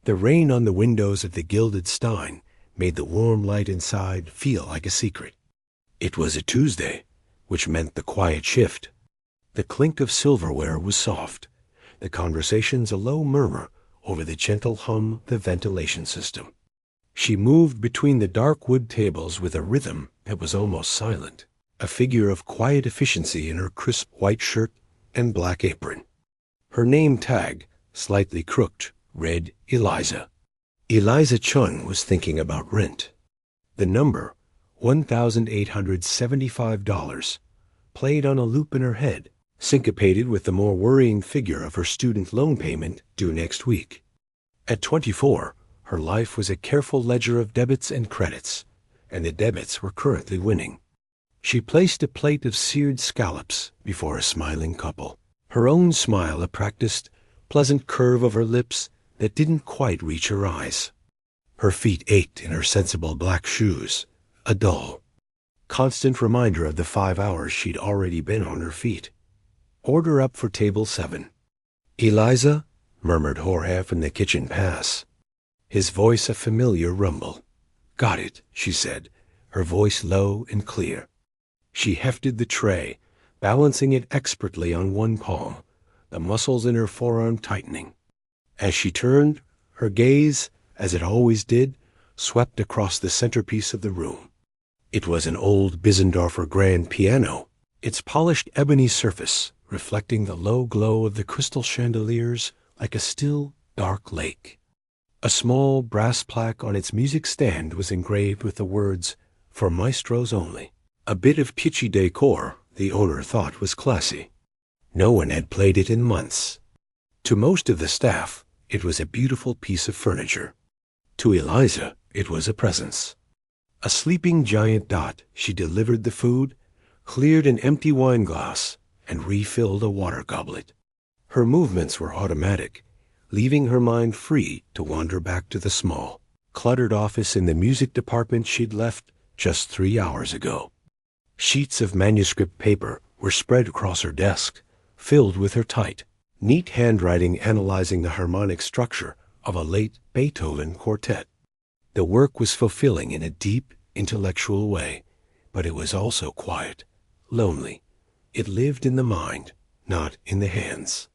The rain on the windows of the gilded stein made the warm light inside feel like a secret. It was a Tuesday, which meant the quiet shift. The clink of silverware was soft, the conversations a low murmur over the gentle hum of the ventilation system. She moved between the dark wood tables with a rhythm that was almost silent, a figure of quiet efficiency in her crisp white shirt and black apron. Her name tag, slightly crooked, read Eliza. Eliza Chun was thinking about rent. The number, $1,875, played on a loop in her head, syncopated with the more worrying figure of her student loan payment due next week. At 24, her life was a careful ledger of debits and credits, and the debits were currently winning. She placed a plate of seared scallops before a smiling couple, her own smile a practiced, pleasant curve of her lips that didn't quite reach her eyes. Her feet ached in her sensible black shoes, a dull, constant reminder of the 5 hours she'd already been on her feet. "Order up for table 7. "Eliza," murmured Jorge from the kitchen pass, his voice a familiar rumble. "Got it," she said, her voice low and clear. She hefted the tray, balancing it expertly on one palm, the muscles in her forearm tightening. As she turned, her gaze, as it always did, swept across the centerpiece of the room. It was an old Bissendorfer grand piano, its polished ebony surface reflecting the low glow of the crystal chandeliers like a still, dark lake. A small brass plaque on its music stand was engraved with the words, "For maestros only." A bit of kitschy decor the owner thought was classy. No one had played it in months. To most of the staff, it was a beautiful piece of furniture. To Eliza, it was a presence. A sleeping giant dot, she delivered the food, cleared an empty wine glass, and refilled a water goblet. Her movements were automatic, leaving her mind free to wander back to the small, cluttered office in the music department she'd left just 3 hours ago. Sheets of manuscript paper were spread across her desk, filled with her tight, neat handwriting analyzing the harmonic structure of a late Beethoven quartet. The work was fulfilling in a deep, intellectual way, but it was also quiet, lonely. It lived in the mind, not in the hands.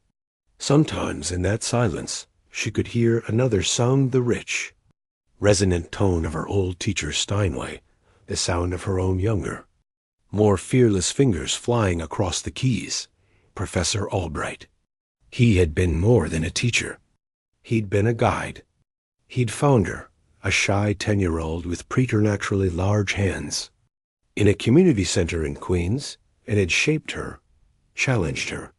Sometimes in that silence, she could hear another sound the rich, resonant tone of her old teacher Steinway, the sound of her own younger, more fearless fingers flying across the keys, Professor Albright. He had been more than a teacher. He'd been a guide. He'd found her, a shy 10-year-old with preternaturally large hands, in a community center in Queens, and had shaped her, challenged her,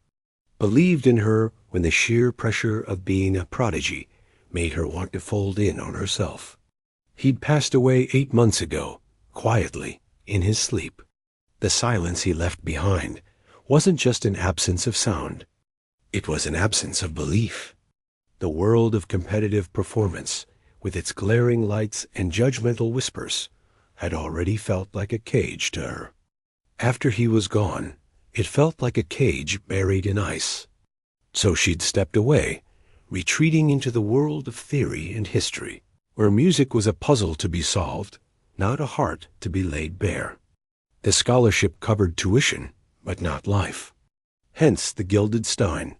believed in her when the sheer pressure of being a prodigy made her want to fold in on herself. He'd passed away 8 months ago, quietly, in his sleep. The silence he left behind wasn't just an absence of sound. It was an absence of belief. The world of competitive performance, with its glaring lights and judgmental whispers, had already felt like a cage to her. After he was gone, it felt like a cage buried in ice. So she'd stepped away, retreating into the world of theory and history, where music was a puzzle to be solved, not a heart to be laid bare. The scholarship covered tuition, but not life. Hence the gilded stein.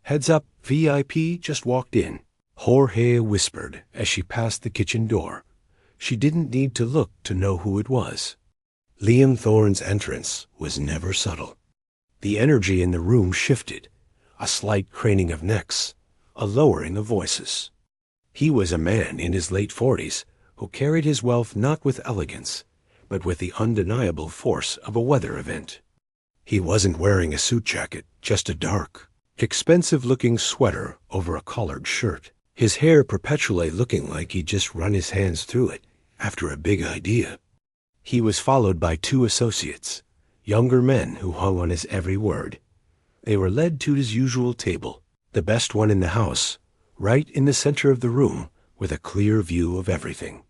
"Heads up, VIP just walked in," Jorge whispered as she passed the kitchen door. She didn't need to look to know who it was. Liam Thorne's entrance was never subtle. The energy in the room shifted, a slight craning of necks, a lowering of voices. He was a man in his late 40s who carried his wealth not with elegance, but with the undeniable force of a weather event. He wasn't wearing a suit jacket, just a dark, expensive-looking sweater over a collared shirt, his hair perpetually looking like he'd just run his hands through it after a big idea. He was followed by 2 associates, younger men who hung on his every word. They were led to his usual table, the best one in the house, right in the center of the room with a clear view of everything.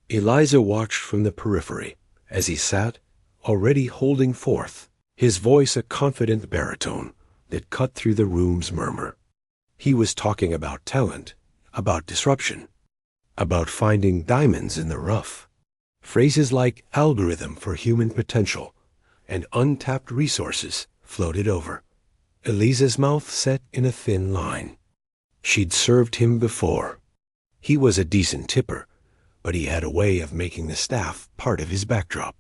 Eliza watched from the periphery as he sat, already holding forth, his voice a confident baritone that cut through the room's murmur. He was talking about talent, about disruption, about finding diamonds in the rough. Phrases like algorithm for human potential and untapped resources floated over. Eliza's mouth set in a thin line. She'd served him before. He was a decent tipper, but he had a way of making the staff part of his backdrop.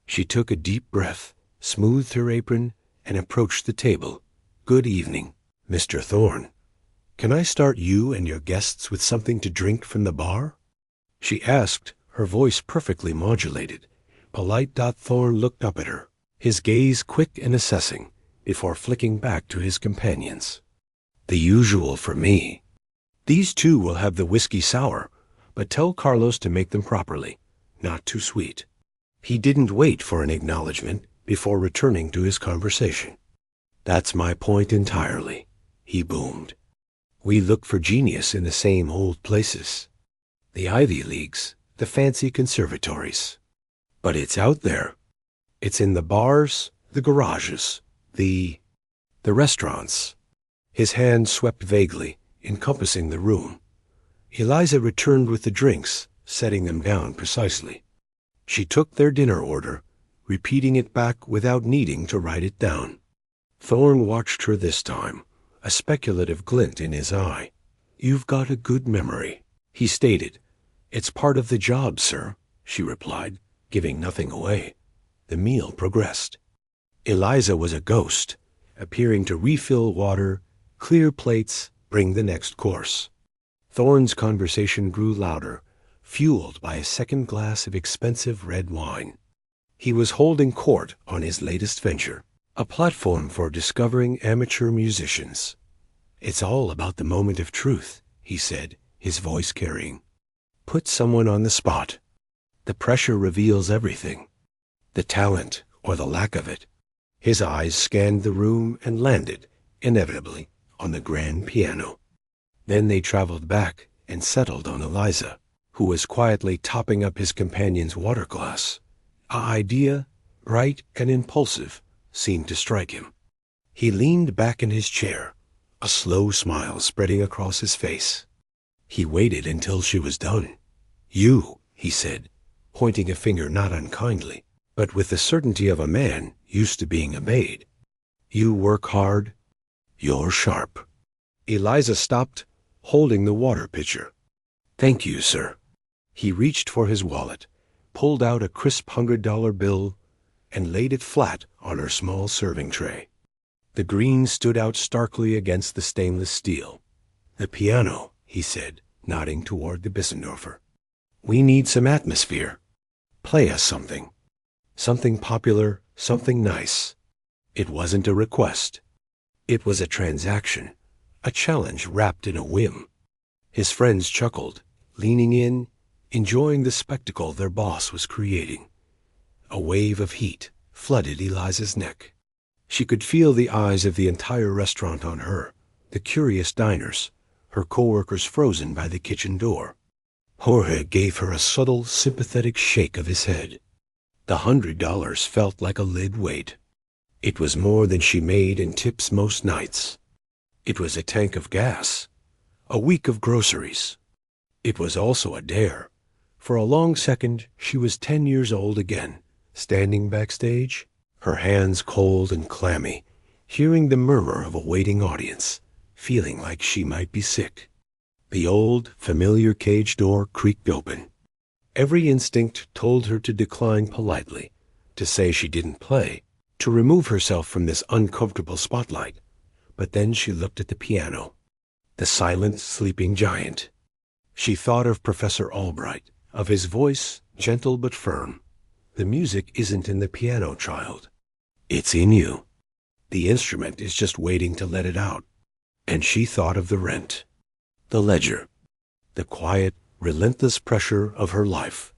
She took a deep breath, smoothed her apron, and approached the table. "Good evening, Mr. Thorne. Can I start you and your guests with something to drink from the bar?" She asked, her voice perfectly modulated. Polite. Thorne looked up at her, his gaze quick and assessing, before flicking back to his companions. "The usual for me. These two will have the whiskey sour, but tell Carlos to make them properly, not too sweet." He didn't wait for an acknowledgement before returning to his conversation. "That's my point entirely," he boomed. "We look for genius in the same old places. The Ivy Leagues, the fancy conservatories. But it's out there. It's in the bars, the garages, the restaurants." His hand swept vaguely, encompassing the room. Eliza returned with the drinks, setting them down precisely. She took their dinner order, repeating it back without needing to write it down. Thorne watched her this time, a speculative glint in his eye. "You've got a good memory," he stated. "It's part of the job, sir," she replied, giving nothing away. The meal progressed. Eliza was a ghost, appearing to refill water, clear plates, bring the next course. Thorne's conversation grew louder, fueled by a second glass of expensive red wine. He was holding court on his latest venture, a platform for discovering amateur musicians. "It's all about the moment of truth," he said, his voice carrying. "Put someone on the spot. The pressure reveals everything. The talent, or the lack of it." His eyes scanned the room and landed, inevitably, on the grand piano. Then they traveled back and settled on Eliza, who was quietly topping up his companion's water glass. An idea, bright and impulsive, seemed to strike him. He leaned back in his chair, a slow smile spreading across his face. He waited until she was done. "You," he said, pointing a finger not unkindly, but with the certainty of a man used to being obeyed. "You work hard. You're sharp." Eliza stopped, holding the water pitcher. "Thank you, sir." He reached for his wallet, pulled out a crisp $100 bill, and laid it flat on her small serving tray. The green stood out starkly against the stainless steel. "The piano," he said, nodding toward the Bissendorfer. "We need some atmosphere. Play us something. Something popular, something nice." It wasn't a request. It was a transaction, a challenge wrapped in a whim. His friends chuckled, leaning in, enjoying the spectacle their boss was creating. A wave of heat flooded Eliza's neck. She could feel the eyes of the entire restaurant on her, the curious diners, her coworkers frozen by the kitchen door. Jorge gave her a subtle, sympathetic shake of his head. The $100 felt like a lead weight. It was more than she made in tips most nights. It was a tank of gas, a week of groceries. It was also a dare. For a long second, she was 10 years old again, standing backstage, her hands cold and clammy, hearing the murmur of a waiting audience, feeling like she might be sick. The old, familiar cage door creaked open. Every instinct told her to decline politely, to say she didn't play, to remove herself from this uncomfortable spotlight. But then she looked at the piano, the silent, sleeping giant. She thought of Professor Albright, of his voice, gentle but firm. "The music isn't in the piano, child. It's in you. The instrument is just waiting to let it out." And she thought of the rent, the ledger, the quiet, relentless pressure of her life.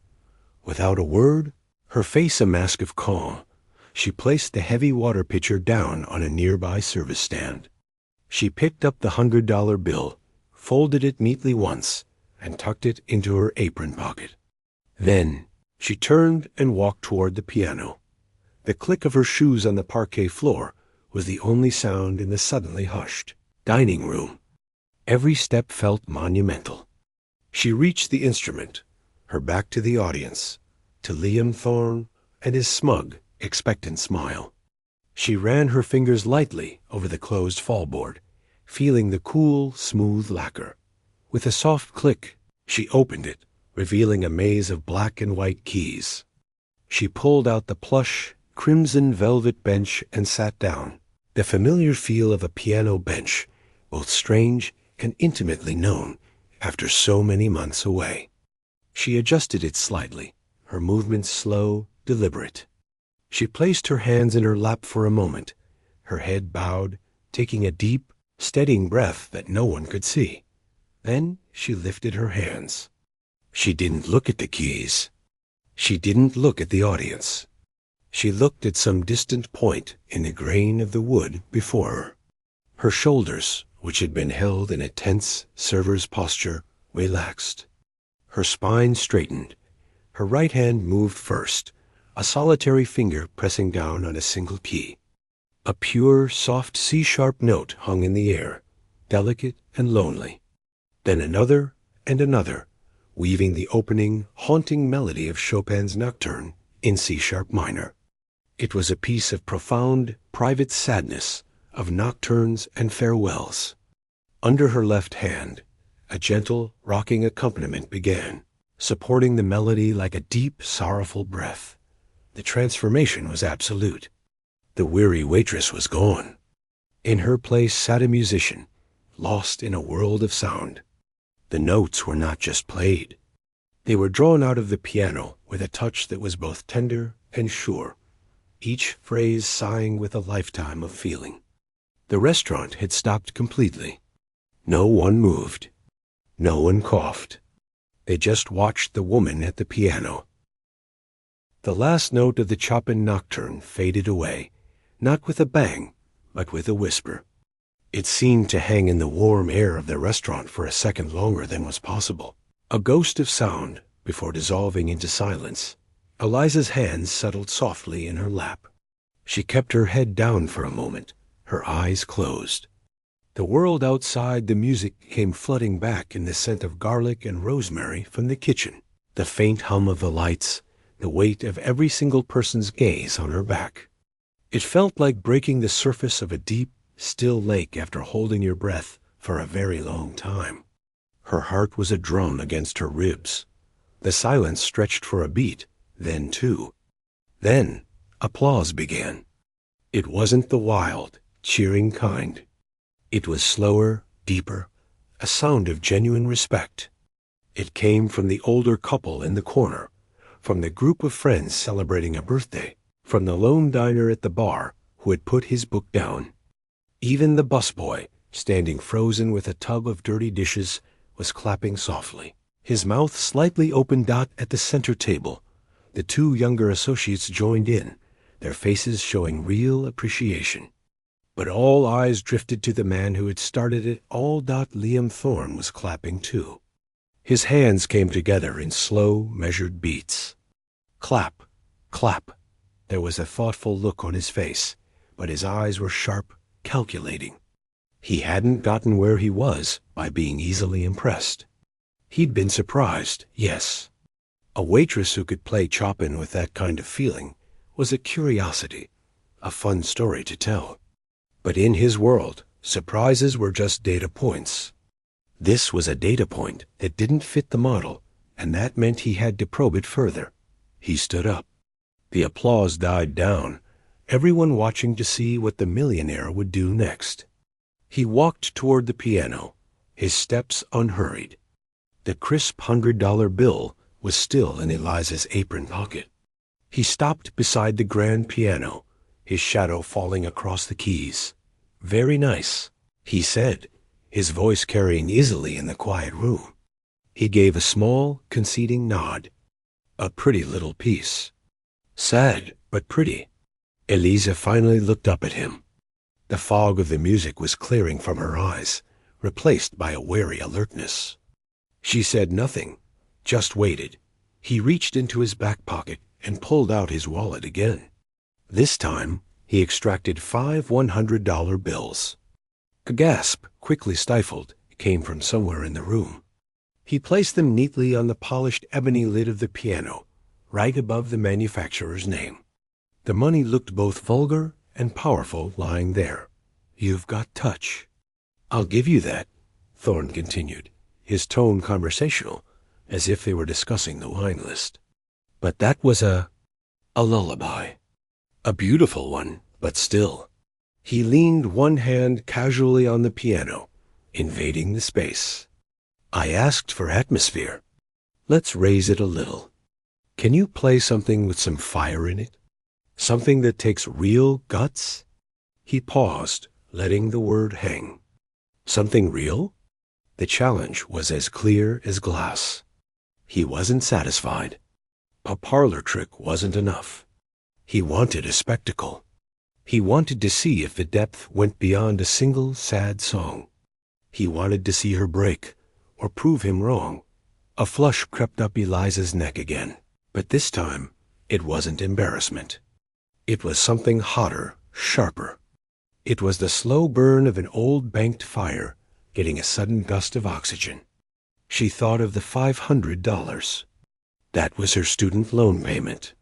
Without a word, her face a mask of calm, she placed the heavy water pitcher down on a nearby service stand. She picked up the $100 bill, folded it neatly once, and tucked it into her apron pocket. Then she turned and walked toward the piano. The click of her shoes on the parquet floor was the only sound in the suddenly hushed dining room. Every step felt monumental. She reached the instrument, her back to the audience, to Liam Thorne and his smug, expectant smile. She ran her fingers lightly over the closed fallboard, feeling the cool, smooth lacquer. With a soft click, she opened it, revealing a maze of black and white keys. She pulled out the plush, crimson velvet bench and sat down. The familiar feel of a piano bench, both strange and intimately known after so many months away. She adjusted it slightly, her movements slow, deliberate. She placed her hands in her lap for a moment, her head bowed, taking a deep, steadying breath that no one could see. Then she lifted her hands. She didn't look at the keys. She didn't look at the audience. She looked at some distant point in the grain of the wood before her. Her shoulders, which had been held in a tense server's posture, relaxed. Her spine straightened. Her right hand moved first, a solitary finger pressing down on a single key. A pure, soft C-sharp note hung in the air, delicate and lonely. Then another and another, weaving the opening, haunting melody of Chopin's Nocturne in C-sharp minor. It was a piece of profound, private sadness, of nocturnes and farewells. Under her left hand, a gentle, rocking accompaniment began, supporting the melody like a deep, sorrowful breath. The transformation was absolute. The weary waitress was gone. In her place sat a musician, lost in a world of sound. The notes were not just played. They were drawn out of the piano with a touch that was both tender and sure, each phrase sighing with a lifetime of feeling. The restaurant had stopped completely. No one moved. No one coughed. They just watched the woman at the piano. The last note of the Chopin Nocturne faded away, not with a bang, but with a whisper. It seemed to hang in the warm air of the restaurant for a second longer than was possible. A ghost of sound before dissolving into silence. Eliza's hands settled softly in her lap. She kept her head down for a moment, her eyes closed. The world outside the music came flooding back in the scent of garlic and rosemary from the kitchen, the faint hum of the lights, the weight of every single person's gaze on her back. It felt like breaking the surface of a deep, still lake after holding your breath for a very long time. Her heart was a drum against her ribs. The silence stretched for a beat, then two. Then applause began. It wasn't the wild, cheering kind. It was slower, deeper, a sound of genuine respect. It came from the older couple in the corner, from the group of friends celebrating a birthday, from the lone diner at the bar who had put his book down. Even the busboy, standing frozen with a tub of dirty dishes, was clapping softly, his mouth slightly open. At the center table, the two younger associates joined in, their faces showing real appreciation. But all eyes drifted to the man who had started it all. Liam Thorne was clapping too. His hands came together in slow, measured beats. Clap, clap. There was a thoughtful look on his face, but his eyes were sharp, calculating. He hadn't gotten where he was by being easily impressed. He'd been surprised, yes. A waitress who could play Chopin with that kind of feeling was a curiosity, a fun story to tell. But in his world, surprises were just data points. This was a data point that didn't fit the model, and that meant he had to probe it further. He stood up. The applause died down, everyone watching to see what the millionaire would do next. He walked toward the piano, his steps unhurried. The crisp $100 bill was still in Eliza's apron pocket. He stopped beside the grand piano, his shadow falling across the keys. "Very nice," he said, his voice carrying easily in the quiet room. He gave a small, conceding nod. "A pretty little piece." "Sad, but pretty." Eliza finally looked up at him. The fog of the music was clearing from her eyes, replaced by a wary alertness. She said nothing, just waited. He reached into his back pocket and pulled out his wallet again. This time, he extracted 5 $100 bills. A gasp, quickly stifled, came from somewhere in the room. He placed them neatly on the polished ebony lid of the piano, right above the manufacturer's name. The money looked both vulgar and powerful lying there. "You've got touch." "I'll give you that," Thorne continued, his tone conversational, as if they were discussing the wine list. "But that was a lullaby. A beautiful one, but still." He leaned one hand casually on the piano, invading the space. "I asked for atmosphere. Let's raise it a little. Can you play something with some fire in it? Something that takes real guts?" He paused, letting the word hang. "Something real?" The challenge was as clear as glass. He wasn't satisfied. A parlor trick wasn't enough. He wanted a spectacle. He wanted to see if the depth went beyond a single sad song. He wanted to see her break, or prove him wrong. A flush crept up Eliza's neck again, but this time it wasn't embarrassment. It was something hotter, sharper. It was the slow burn of an old banked fire getting a sudden gust of oxygen. She thought of the $500. That was her student loan payment.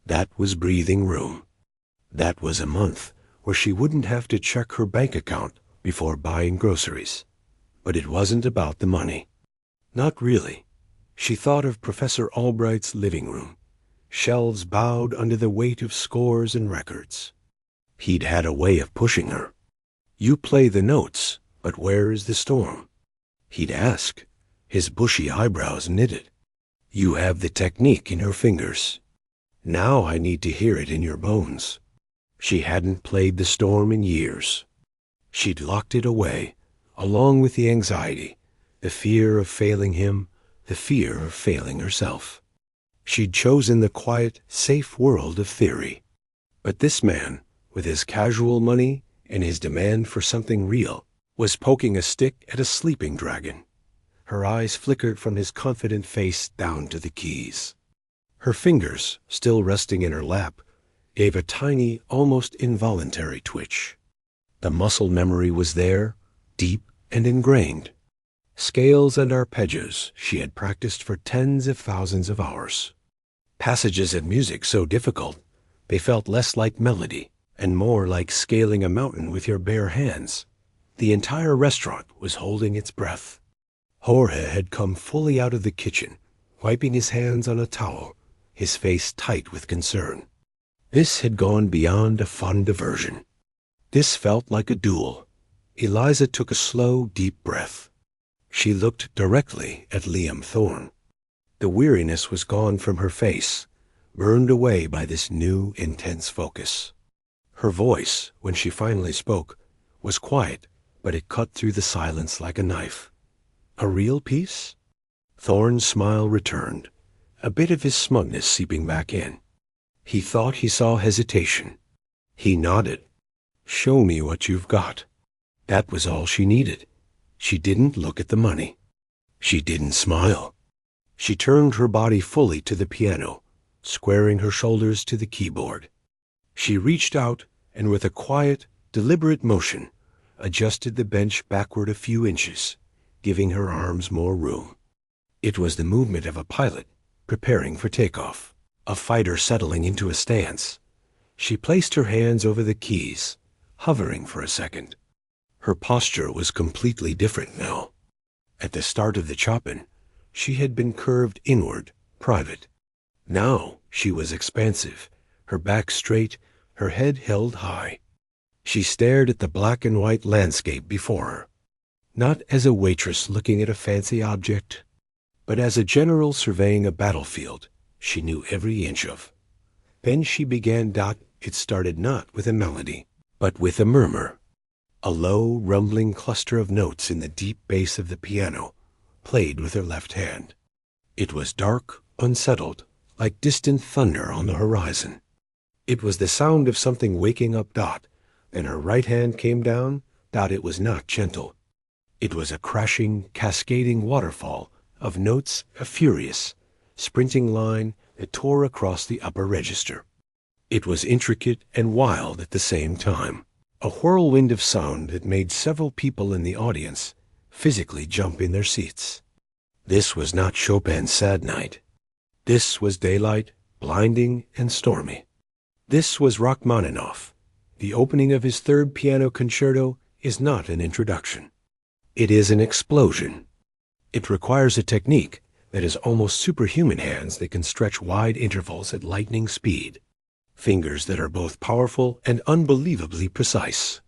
That was breathing room. That was a month where she wouldn't have to check her bank account before buying groceries. But it wasn't about the money. Not really. She thought of Professor Albright's living room, shelves bowed under the weight of scores and records. He'd had a way of pushing her. "You play the notes, but where is the storm?" He'd ask, his bushy eyebrows knitted. "You have the technique in your fingers. Now I need to hear it in your bones." She hadn't played the storm in years. She'd locked it away, along with the anxiety, the fear of failing him, the fear of failing herself. She'd chosen the quiet, safe world of theory. But this man, with his casual money and his demand for something real, was poking a stick at a sleeping dragon. Her eyes flickered from his confident face down to the keys. Her fingers, still resting in her lap, gave a tiny, almost involuntary twitch. The muscle memory was there, deep and ingrained. Scales and arpeggios she had practiced for tens of thousands of hours. Passages of music so difficult, they felt less like melody and more like scaling a mountain with your bare hands. The entire restaurant was holding its breath. Jorge had come fully out of the kitchen, wiping his hands on a towel, his face tight with concern. This had gone beyond a fun diversion. This felt like a duel. Eliza took a slow, deep breath. She looked directly at Liam Thorne. The weariness was gone from her face, burned away by this new, intense focus. Her voice, when she finally spoke, was quiet, but it cut through the silence like a knife. "A real piece?" Thorne's smile returned, a bit of his smugness seeping back in. He thought he saw hesitation. He nodded. "Show me what you've got." That was all she needed. She didn't look at the money. She didn't smile. She turned her body fully to the piano, squaring her shoulders to the keyboard. She reached out and with a quiet, deliberate motion, adjusted the bench backward a few inches, giving her arms more room. It was the movement of a pilot preparing for takeoff, a fighter settling into a stance. She placed her hands over the keys, hovering for a second. Her posture was completely different now. At the start of the Chopin, she had been curved inward, private. Now she was expansive, her back straight, her head held high. She stared at the black and white landscape before her, not as a waitress looking at a fancy object, but as a general surveying a battlefield she knew every inch of. Then she began. It started not with a melody, but with a murmur, a low, rumbling cluster of notes in the deep bass of the piano, played with her left hand. It was dark, unsettled, like distant thunder on the horizon. It was the sound of something waking up. Then her right hand came down. It was not gentle. It was a crashing, cascading waterfall of notes, a furious, sprinting line that tore across the upper register. It was intricate and wild at the same time, a whirlwind of sound that made several people in the audience physically jump in their seats. This was not Chopin's sad night. This was daylight, blinding and stormy. This was Rachmaninoff. The opening of his third piano concerto is not an introduction. It is an explosion. It requires a technique that has almost superhuman hands that can stretch wide intervals at lightning speed, fingers that are both powerful and unbelievably precise,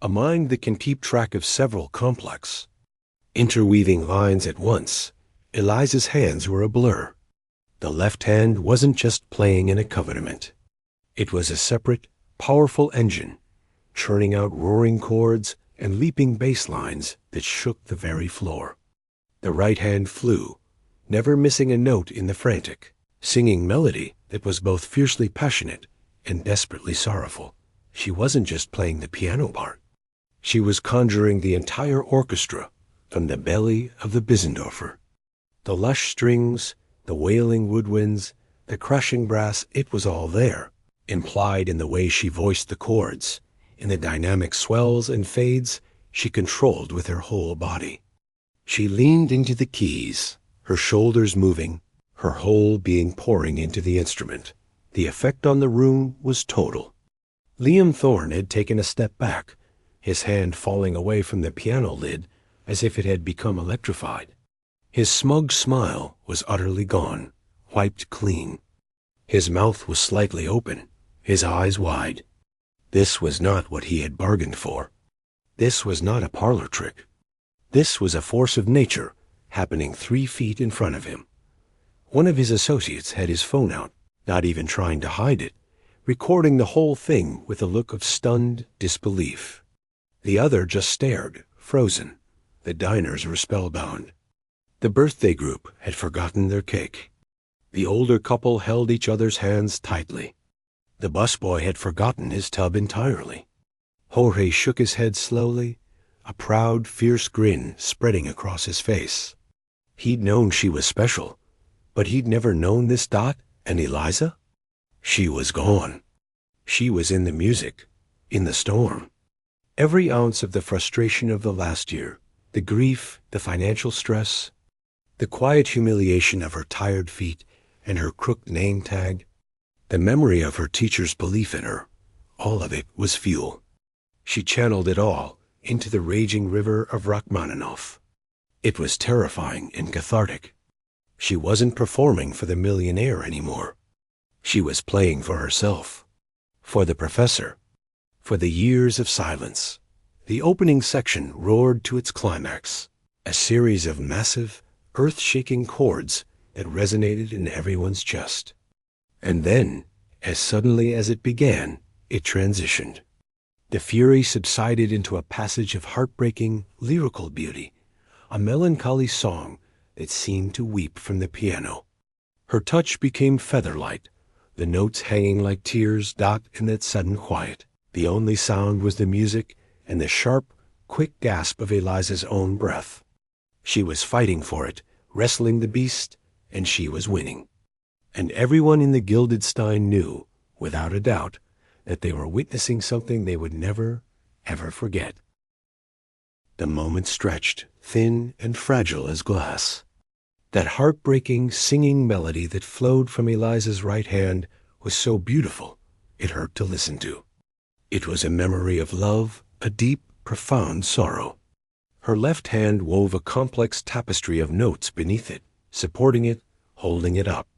a mind that can keep track of several complex, interweaving lines at once. Eliza's hands were a blur. The left hand wasn't just playing an accompaniment. It was a separate, powerful engine, churning out roaring chords and leaping bass lines that shook the very floor. The right hand flew, never missing a note in the frantic, singing melody that was both fiercely passionate and desperately sorrowful. She wasn't just playing the piano part. She was conjuring the entire orchestra from the belly of the Bissendorfer. The lush strings, the wailing woodwinds, the crashing brass, it was all there, implied in the way she voiced the chords, in the dynamic swells and fades she controlled with her whole body. She leaned into the keys, her shoulders moving, her whole being pouring into the instrument. The effect on the room was total. Liam Thorne had taken a step back, his hand falling away from the piano lid as if it had become electrified. His smug smile was utterly gone, wiped clean. His mouth was slightly open, his eyes wide. This was not what he had bargained for. This was not a parlor trick. This was a force of nature happening 3 feet in front of him. One of his associates had his phone out, not even trying to hide it, recording the whole thing with a look of stunned disbelief. The other just stared, frozen. The diners were spellbound. The birthday group had forgotten their cake. The older couple held each other's hands tightly. The busboy had forgotten his tub entirely. Jorge shook his head slowly, a proud, fierce grin spreading across his face. He'd known she was special, but he'd never known this Dot and Eliza. She was gone. She was in the music, in the storm. Every ounce of the frustration of the last year, the grief, the financial stress, the quiet humiliation of her tired feet and her crooked name tag, the memory of her teacher's belief in her, all of it was fuel. She channeled it all into the raging river of Rachmaninoff. It was terrifying and cathartic. She wasn't performing for the Millionaire anymore. She was playing for herself, for the professor, for the years of silence. The opening section roared to its climax, a series of massive, earth-shaking chords that resonated in everyone's chest. And then, as suddenly as it began, it transitioned. The fury subsided into a passage of heartbreaking, lyrical beauty, a melancholy song that seemed to weep from the piano. Her touch became feather-light, the notes hanging like tears in that sudden quiet. The only sound was the music and the sharp, quick gasp of Eliza's own breath. She was fighting for it, wrestling the beast, and she was winning. And everyone in the Gilded Stein knew, without a doubt, that they were witnessing something they would never, ever forget. The moment stretched, thin and fragile as glass. That heartbreaking, singing melody that flowed from Eliza's right hand was so beautiful, it hurt to listen to. It was a memory of love, a deep, profound sorrow. Her left hand wove a complex tapestry of notes beneath it, supporting it, holding it up.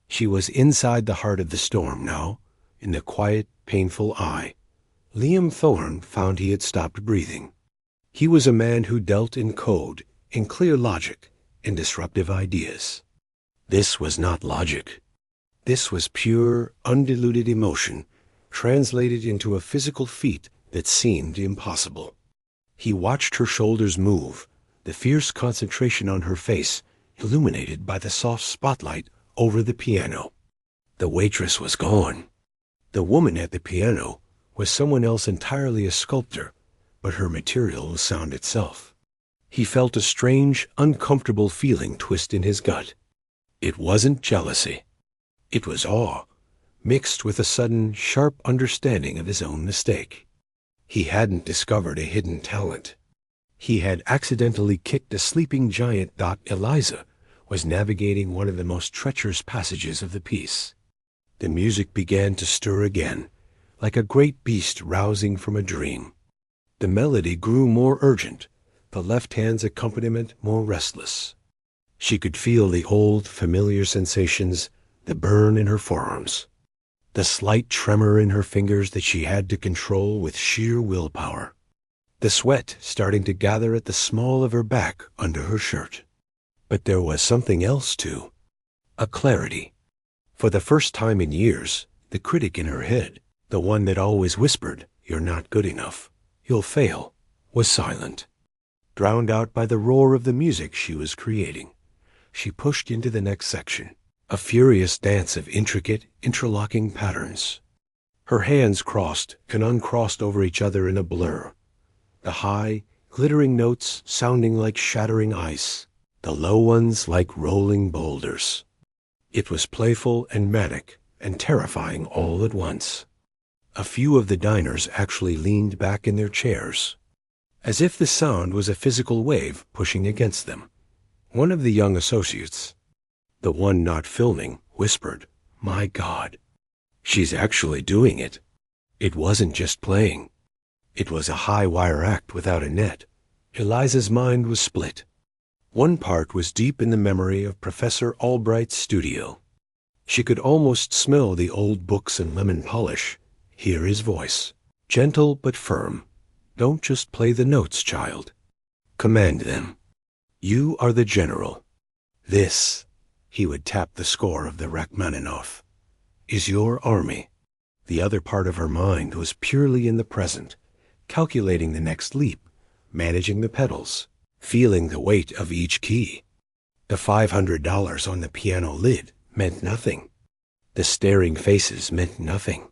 She was inside the heart of the storm now, in the quiet, painful eye. Liam Thorne found he had stopped breathing. He was a man who dealt in code, in clear logic, in disruptive ideas. This was not logic. This was pure, undiluted emotion, translated into a physical feat that seemed impossible. He watched her shoulders move, the fierce concentration on her face illuminated by the soft spotlight over the piano. The waitress was gone. The woman at the piano was someone else entirely, a sculptor, but her material was sound itself. He felt a strange, uncomfortable feeling twist in his gut. It wasn't jealousy. It was awe, mixed with a sudden, sharp understanding of his own mistake. He hadn't discovered a hidden talent. He had accidentally kicked a sleeping giant. Eliza was navigating one of the most treacherous passages of the piece. The music began to stir again, like a great beast rousing from a dream. The melody grew more urgent, the left hand's accompaniment more restless. She could feel the old, familiar sensations, the burn in her forearms, the slight tremor in her fingers that she had to control with sheer willpower, the sweat starting to gather at the small of her back under her shirt. But there was something else, too. A clarity. For the first time in years, the critic in her head, the one that always whispered, "You're not good enough. You'll fail," was silent. Drowned out by the roar of the music she was creating, she pushed into the next section, a furious dance of intricate, interlocking patterns. Her hands crossed and uncrossed over each other in a blur, the high, glittering notes sounding like shattering ice, the low ones like rolling boulders. It was playful and manic and terrifying all at once. A few of the diners actually leaned back in their chairs, as if the sound was a physical wave pushing against them. One of the young associates, the one not filming, whispered, "My God, she's actually doing it." It wasn't just playing. It was a high-wire act without a net. Eliza's mind was split. One part was deep in the memory of Professor Albright's studio. She could almost smell the old books and lemon polish, hear his voice, gentle but firm. "Don't just play the notes, child. Command them. You are the general. This," he would tap the score of the Rachmaninoff, "is your army." The other part of her mind was purely in the present, calculating the next leap, managing the pedals, feeling the weight of each key. The $500 on the piano lid meant nothing. The staring faces meant nothing.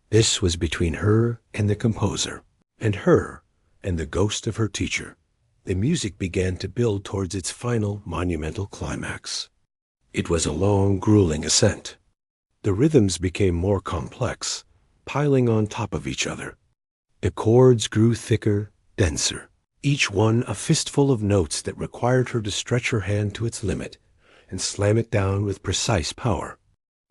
This was between her and the composer, and her and the ghost of her teacher. The music began to build towards its final monumental climax. It was a long, grueling ascent. The rhythms became more complex, piling on top of each other. The chords grew thicker, denser, each one a fistful of notes that required her to stretch her hand to its limit and slam it down with precise power.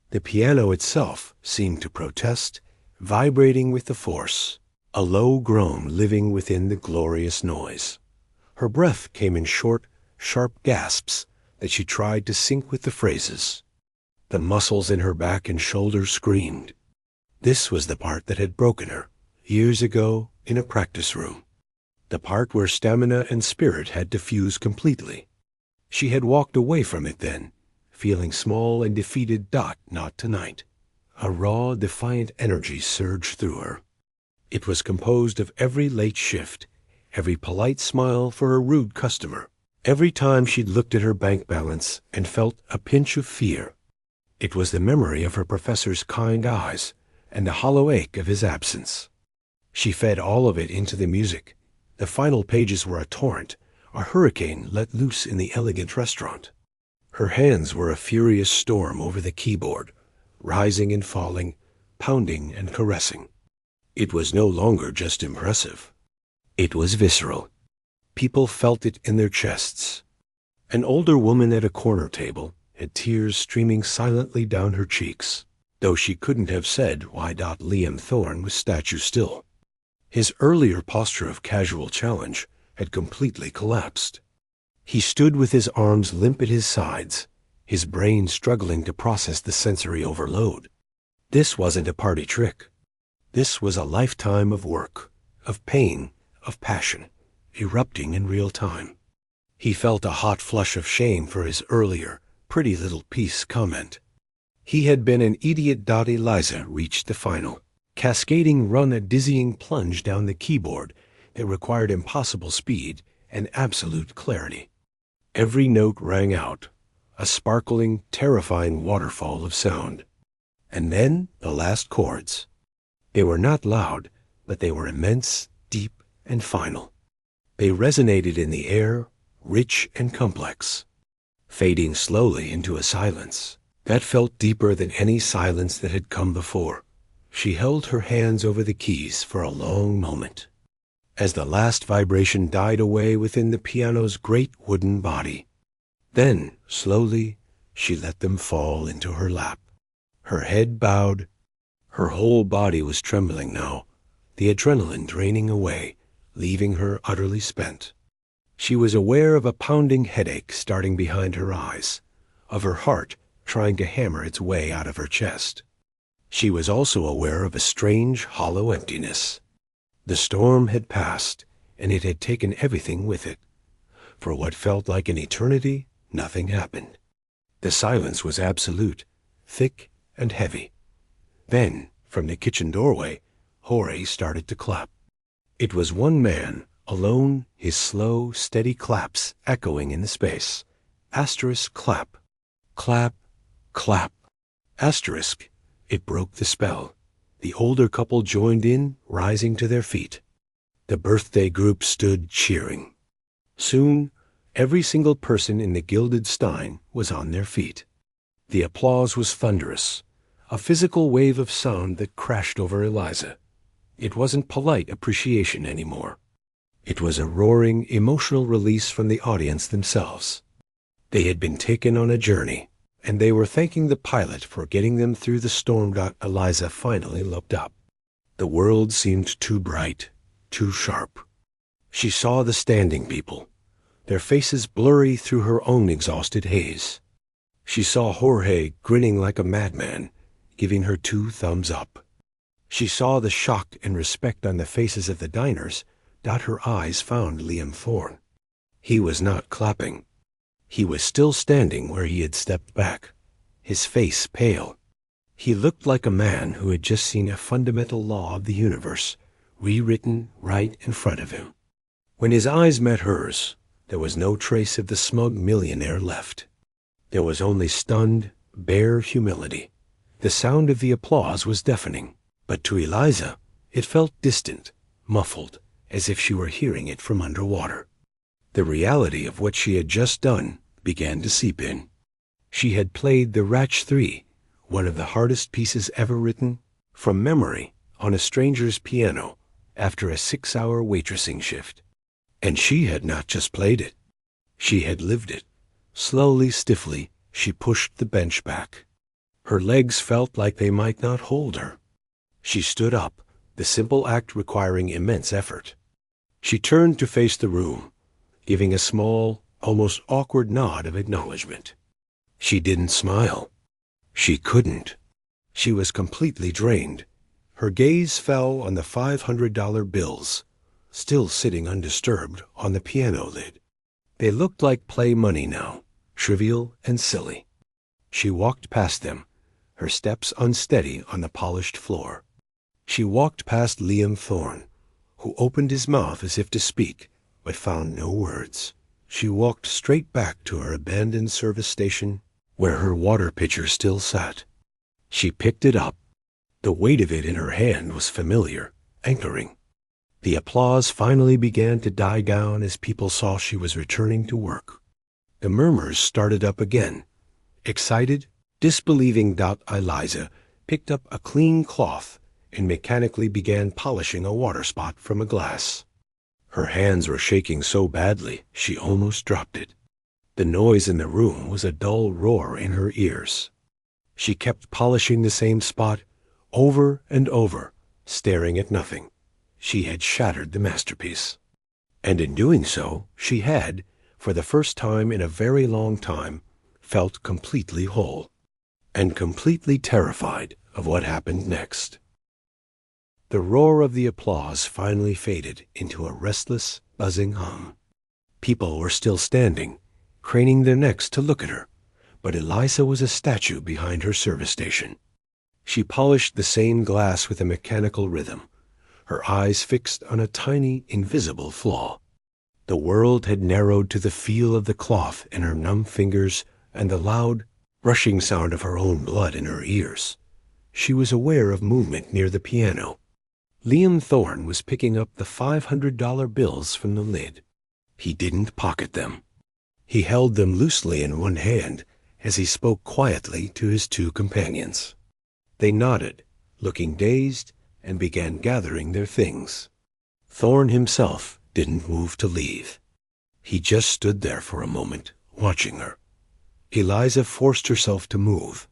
The piano itself seemed to protest, vibrating with the force, a low groan living within the glorious noise. Her breath came in short, sharp gasps that she tried to sync with the phrases. The muscles in her back and shoulders screamed. This was the part that had broken her years ago in a practice room, the part where stamina and spirit had to fuse completely. She had walked away from it then, feeling small and defeated. Not tonight. A raw, defiant energy surged through her. It was composed of every late shift, every polite smile for a rude customer, every time she'd looked at her bank balance and felt a pinch of fear. It was the memory of her professor's kind eyes and the hollow ache of his absence. She fed all of it into the music. The final pages were a torrent, a hurricane let loose in the elegant restaurant. Her hands were a furious storm over the keyboard, rising and falling, pounding and caressing. It was no longer just impressive. It was visceral. People felt it in their chests. An older woman at a corner table had tears streaming silently down her cheeks, though she couldn't have said why. Liam Thorne was statue still. His earlier posture of casual challenge had completely collapsed. He stood with his arms limp at his sides, his brain struggling to process the sensory overload. This wasn't a party trick. This was a lifetime of work, of pain, of passion, erupting in real time. He felt a hot flush of shame for his earlier, pretty little piece comment. He had been an idiot. Eliza reached the final, cascading run, a dizzying plunge down the keyboard that required impossible speed and absolute clarity. Every note rang out, a sparkling, terrifying waterfall of sound. And then the last chords. They were not loud, but they were immense, deep, and final. They resonated in the air, rich and complex, fading slowly into a silence that felt deeper than any silence that had come before. She held her hands over the keys for a long moment, as the last vibration died away within the piano's great wooden body. Then, slowly, she let them fall into her lap. Her head bowed. Her whole body was trembling now, the adrenaline draining away, leaving her utterly spent. She was aware of a pounding headache starting behind her eyes, of her heart trying to hammer its way out of her chest. She was also aware of a strange, hollow emptiness. The storm had passed, and it had taken everything with it. For what felt like an eternity, nothing happened. The silence was absolute, thick and heavy. Then, from the kitchen doorway, Jorge started to clap. It was one man, alone, his slow, steady claps echoing in the space. Asterisk clap. Clap, clap. Asterisk. It broke the spell. The older couple joined in, rising to their feet. The birthday group stood cheering. Soon, every single person in the gilded stein was on their feet. The applause was thunderous, a physical wave of sound that crashed over Eliza. It wasn't polite appreciation anymore. It was a roaring, emotional release from the audience themselves. They had been taken on a journey, and they were thanking the pilot for getting them through the storm. Eliza finally looked up. The world seemed too bright, too sharp. She saw the standing people, their faces blurry through her own exhausted haze. She saw Jorge grinning like a madman, giving her 2 thumbs up. She saw the shock and respect on the faces of the diners. Her eyes found Liam Thorne. He was not clapping. He was still standing where he had stepped back, his face pale. He looked like a man who had just seen a fundamental law of the universe rewritten right in front of him. When his eyes met hers, there was no trace of the smug millionaire left. There was only stunned, bare humility. The sound of the applause was deafening, but to Eliza, it felt distant, muffled, as if she were hearing it from underwater. The reality of what she had just done began to seep in. She had played the Ratch 3, one of the hardest pieces ever written, from memory on a stranger's piano after a 6-hour waitressing shift. And she had not just played it. She had lived it. Slowly, stiffly, she pushed the bench back. Her legs felt like they might not hold her. She stood up, the simple act requiring immense effort. She turned to face the room, giving a small, almost awkward nod of acknowledgement. She didn't smile. She couldn't. She was completely drained. Her gaze fell on the $500 bills, still sitting undisturbed on the piano lid. They looked like play money now, trivial and silly. She walked past them, her steps unsteady on the polished floor. She walked past Liam Thorne, who opened his mouth as if to speak, but found no words. She walked straight back to her abandoned service station, where her water pitcher still sat. She picked it up. The weight of it in her hand was familiar, anchoring. The applause finally began to die down as people saw she was returning to work. The murmurs started up again. Excited, disbelieving, Eliza picked up a clean cloth and mechanically began polishing a water spot from a glass. Her hands were shaking so badly she almost dropped it. The noise in the room was a dull roar in her ears. She kept polishing the same spot over and over, staring at nothing. She had shattered the masterpiece. And in doing so, she had, for the first time in a very long time, felt completely whole, and completely terrified of what happened next. The roar of the applause finally faded into a restless, buzzing hum. People were still standing, craning their necks to look at her, but Eliza was a statue behind her service station. She polished the same glass with a mechanical rhythm, her eyes fixed on a tiny, invisible flaw. The world had narrowed to the feel of the cloth in her numb fingers and the loud, rushing sound of her own blood in her ears. She was aware of movement near the piano. Liam Thorne was picking up the $500 bills from the lid. He didn't pocket them. He held them loosely in one hand as he spoke quietly to his 2 companions. They nodded, looking dazed, and began gathering their things. Thorne himself didn't move to leave. He just stood there for a moment, watching her. Eliza forced herself to move.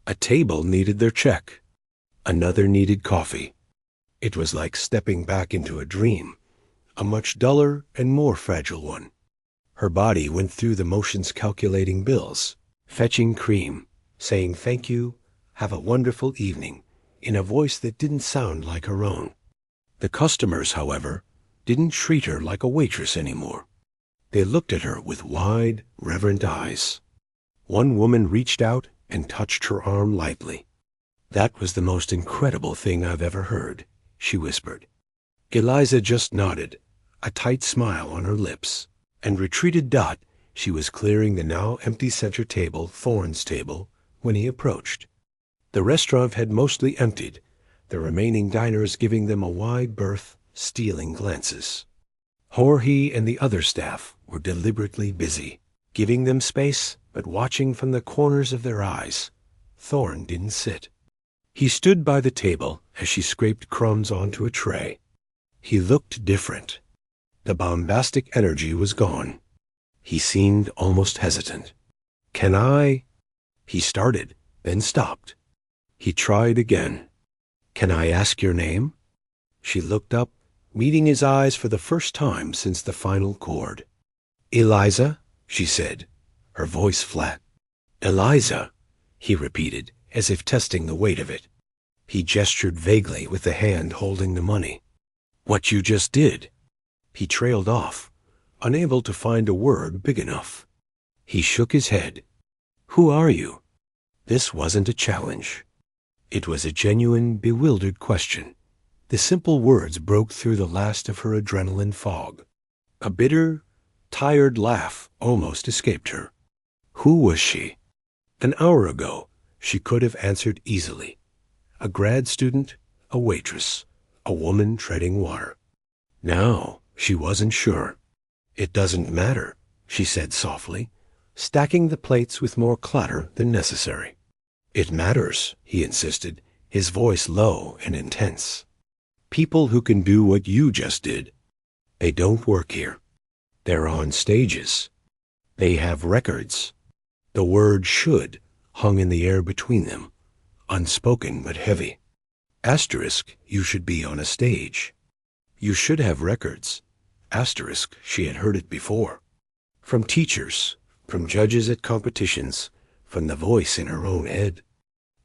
A table needed their check. Another needed coffee. It was like stepping back into a dream, a much duller and more fragile one. Her body went through the motions calculating bills, fetching cream, saying thank you, have a wonderful evening, in a voice that didn't sound like her own. The customers, however, didn't treat her like a waitress anymore. They looked at her with wide, reverent eyes. One woman reached out and touched her arm lightly. "That was the most incredible thing I've ever heard," she whispered. Eliza just nodded, a tight smile on her lips, and retreated. She was clearing the now empty center table, Thorne's table, when he approached. The restaurant had mostly emptied, the remaining diners giving them a wide berth, stealing glances. Jorge and the other staff were deliberately busy, giving them space, but watching from the corners of their eyes. Thorne didn't sit. He stood by the table as she scraped crumbs onto a tray. He looked different. The bombastic energy was gone. He seemed almost hesitant. "Can I?" He started, then stopped. He tried again. "Can I ask your name?" She looked up, meeting his eyes for the first time since the final chord. "Eliza," she said, her voice flat. "Eliza," he repeated, as if testing the weight of it. He gestured vaguely with the hand holding the money. "What you just did." He trailed off, unable to find a word big enough. He shook his head. "Who are you?" This wasn't a challenge. It was a genuine, bewildered question. The simple words broke through the last of her adrenaline fog. A bitter, tired laugh almost escaped her. Who was she? An hour ago, she could have answered easily. A grad student, a waitress, a woman treading water. Now, she wasn't sure. "It doesn't matter," she said softly, stacking the plates with more clatter than necessary. "It matters," he insisted, his voice low and intense. "People who can do what you just did, they don't work here. They're on stages. They have records." The word "should" hung in the air between them, unspoken but heavy. Asterisk, you should be on a stage. You should have records. Asterisk, she had heard it before. From teachers, from judges at competitions, from the voice in her own head.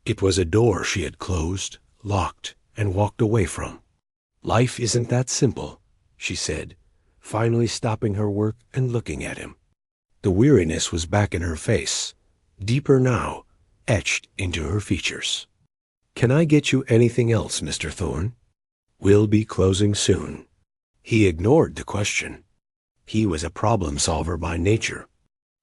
It was a door she had closed, locked, and walked away from. "Life isn't that simple," she said, finally stopping her work and looking at him. The weariness was back in her face, deeper now, etched into her features. "Can I get you anything else, Mr. Thorne? We'll be closing soon." He ignored the question. He was a problem solver by nature.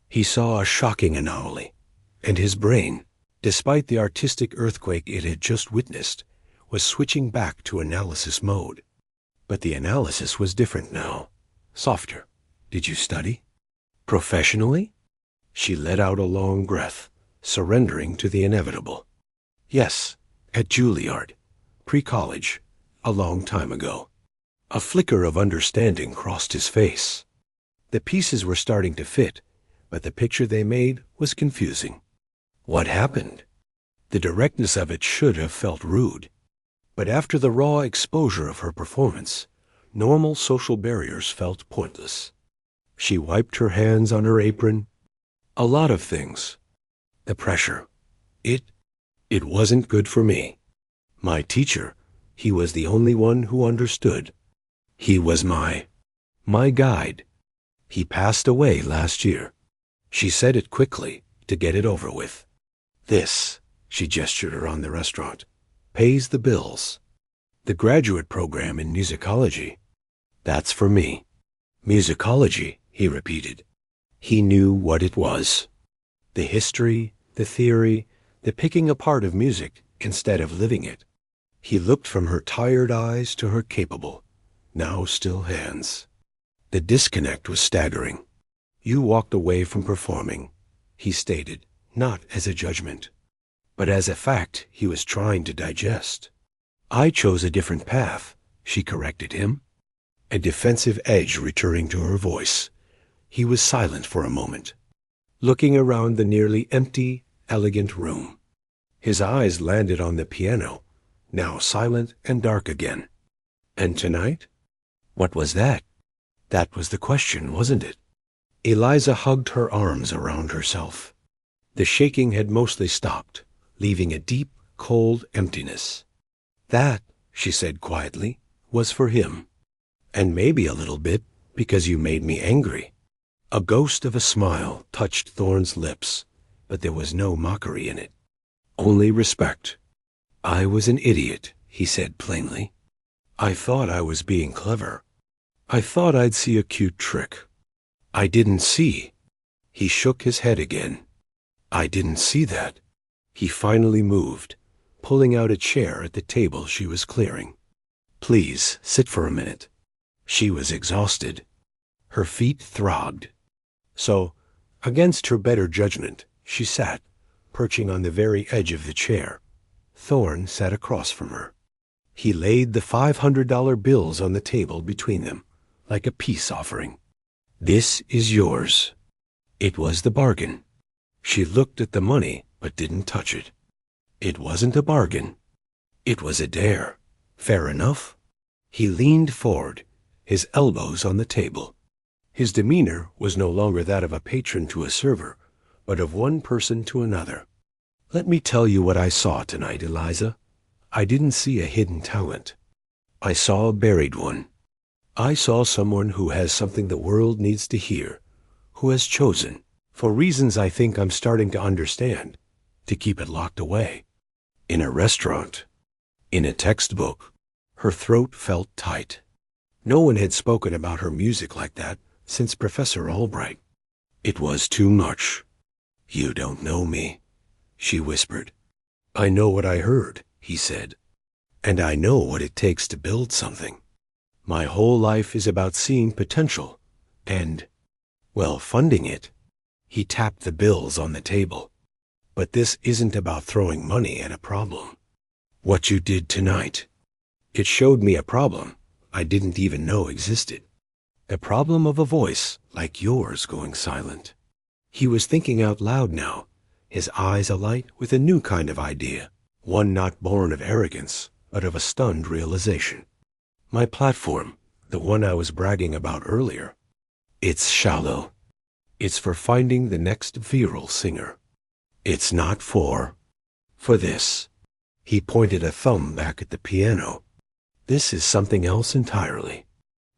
He saw a shocking anomaly, and his brain, despite the artistic earthquake it had just witnessed, was switching back to analysis mode. But the analysis was different now, softer. "Did you study? Professionally?" She let out a long breath, surrendering to the inevitable. "Yes, at Juilliard, pre-college, a long time ago." A flicker of understanding crossed his face. The pieces were starting to fit, but the picture they made was confusing. What happened? The directness of it should have felt rude. But after the raw exposure of her performance, normal social barriers felt pointless. She wiped her hands on her apron. "A lot of things. The pressure. It wasn't good for me. My teacher, he was the only one who understood. He was my guide. He passed away last year." She said it quickly, to get it over with. "This," she gestured around the restaurant, "pays the bills. The graduate program in musicology, that's for me." "Musicology," he repeated. He knew what it was. The history, the theory, the picking apart of music instead of living it. He looked from her tired eyes to her capable, now still hands. The disconnect was staggering. "You walked away from performing," he stated, not as a judgment, but as a fact he was trying to digest. "I chose a different path," she corrected him. a defensive edge returning to her voice. He was silent for a moment, looking around the nearly empty, elegant room. His eyes landed on the piano, now silent and dark again. And tonight? What was that? That was the question, wasn't it? Eliza hugged her arms around herself. The shaking had mostly stopped, leaving a deep, cold emptiness. That, she said quietly, was for him. And maybe a little bit because you made me angry. A ghost of a smile touched Thorne's lips, but there was no mockery in it. Only respect. I was an idiot, he said plainly. I thought I was being clever. I thought I'd see a cute trick. I didn't see. He shook his head again. I didn't see that. He finally moved, pulling out a chair at the table she was clearing. Please, sit for a minute. She was exhausted. Her feet throbbed. So, against her better judgment, she sat, perching on the very edge of the chair. Thorne sat across from her. He laid the $500 bills on the table between them, like a peace offering. This is yours. It was the bargain. She looked at the money, but didn't touch it. It wasn't a bargain. It was a dare. Fair enough. He leaned forward, his elbows on the table. His demeanor was no longer that of a patron to a server, but of one person to another. Let me tell you what I saw tonight, Eliza. I didn't see a hidden talent. I saw a buried one. I saw someone who has something the world needs to hear, who has chosen, for reasons I think I'm starting to understand, to keep it locked away. In a restaurant. In a textbook. Her throat felt tight. No one had spoken about her music like that since Professor Albright. It was too much. You don't know me, she whispered. I know what I heard, he said. And I know what it takes to build something. My whole life is about seeing potential and, well, funding it. He tapped the bills on the table. But this isn't about throwing money at a problem. What you did tonight, it showed me a problem I didn't even know existed. A problem of a voice like yours going silent. He was thinking out loud now, his eyes alight with a new kind of idea, one not born of arrogance, but of a stunned realization. My platform, the one I was bragging about earlier, it's shallow. It's for finding the next virile singer. It's not for this. He pointed a thumb back at the piano. This is something else entirely.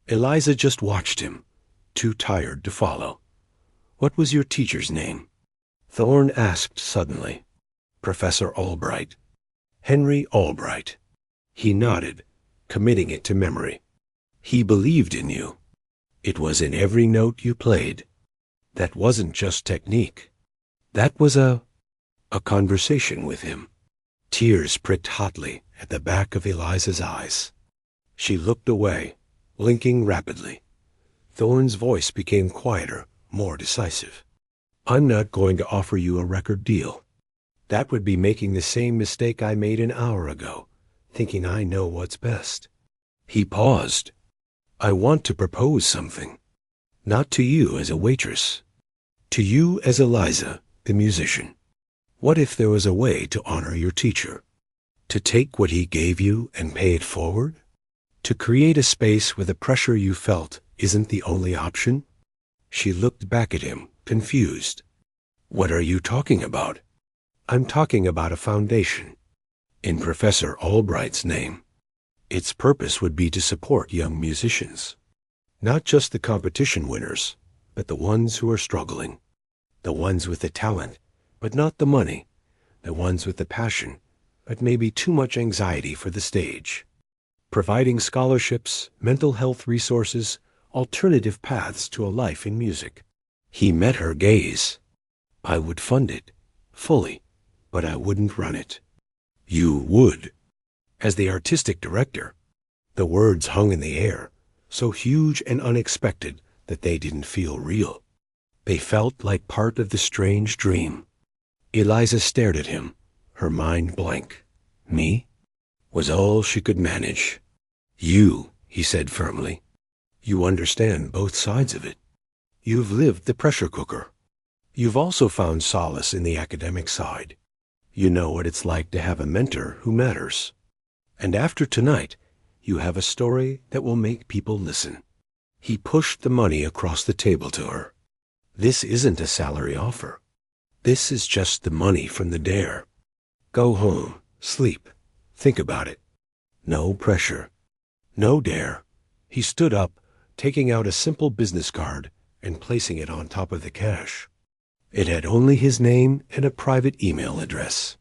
Eliza just watched him, too tired to follow. What was your teacher's name? Thorne asked suddenly. Professor Albright. Henry Albright. He nodded, committing it to memory. He believed in you. It was in every note you played. That wasn't just technique. That was a conversation with him. Tears pricked hotly at the back of Eliza's eyes. She looked away, blinking rapidly. Thorne's voice became quieter, more decisive. I'm not going to offer you a record deal. That would be making the same mistake I made an hour ago, thinking I know what's best. He paused. I want to propose something. Not to you as a waitress. To you as Eliza, the musician. What if there was a way to honor your teacher? To take what he gave you and pay it forward? To create a space where the pressure you felt isn't the only option? She looked back at him, confused. What are you talking about? I'm talking about a foundation. In Professor Albright's name. Its purpose would be to support young musicians. Not just the competition winners, but the ones who are struggling. The ones with the talent, but not the money. The ones with the passion, but maybe too much anxiety for the stage. Providing scholarships, mental health resources, alternative paths to a life in music. He met her gaze. I would fund it, fully, but I wouldn't run it. You would. As the artistic director, the words hung in the air, so huge and unexpected that they didn't feel real. They felt like part of the strange dream. Eliza stared at him, her mind blank. Me? Was all she could manage. You, he said firmly. You understand both sides of it. You've lived the pressure cooker. You've also found solace in the academic side. You know what it's like to have a mentor who matters. And after tonight, you have a story that will make people listen. He pushed the money across the table to her. This isn't a salary offer. This is just the money from the dare. Go home, sleep, think about it. No pressure. No dare. He stood up, taking out a simple business card and placing it on top of the cash. It had only his name and a private email address.